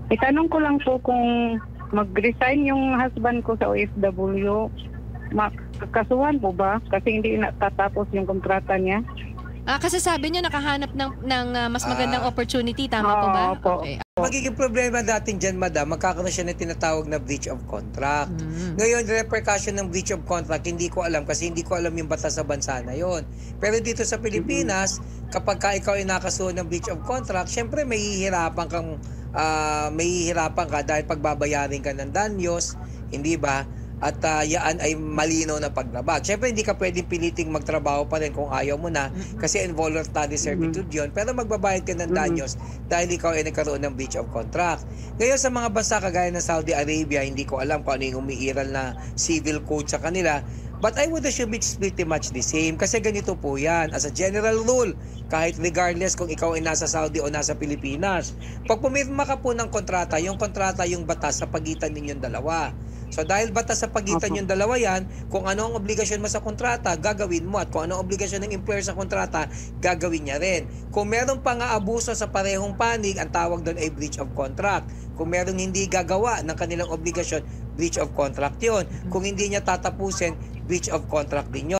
Itanong ko lang po kung mag-resign yung husband ko sa OFW, makakasuhan po ba? Kasi hindi natatapos yung kontrata niya. Kasi sabi niyo nakahanap ng mas magandang opportunity, tama po ba? Opo. Okay. Magiging problema natin dyan, madam, magkakaroon siya ng tinatawag na breach of contract. Ngayon, repercussion ng breach of contract, hindi ko alam kasi hindi ko alam yung batas sa bansa na yon. Pero dito sa Pilipinas, kapag ikaw ay nakasuhan ng breach of contract, syempre mahihirapan ka dahil pagbabayarin ka ng danyos, hindi ba? At yaan ay malinaw na paglabag. Siyempre, hindi ka pwedeng piliting magtrabaho pa rin kung ayaw mo na kasi involuntary servitude yun. Pero magbabayad ka ng danyos dahil ikaw ay nagkaroon ng breach of contract. Ngayon, sa mga bansa kagaya ng Saudi Arabia, hindi ko alam kung ano yung umiiral na civil code sa kanila. But I would assume it's pretty much the same. Kasi ganito po yan. As a general rule, kahit regardless kung ikaw ay nasa Saudi o nasa Pilipinas, pag pumirma ka po ng kontrata yung batas sa pagitan ninyong dalawa. So dahil batas sa pagitan yung dalawa yan, kung ano ang obligasyon mo sa kontrata, gagawin mo. At kung ano ang obligasyon ng employer sa kontrata, gagawin niya rin. Kung meron pa nga abuso sa parehong panig, ang tawag doon ay breach of contract. Kung meron hindi gagawa ng kanilang obligasyon, breach of contract yun. Kung hindi niya tatapusin, breach of contract din yun.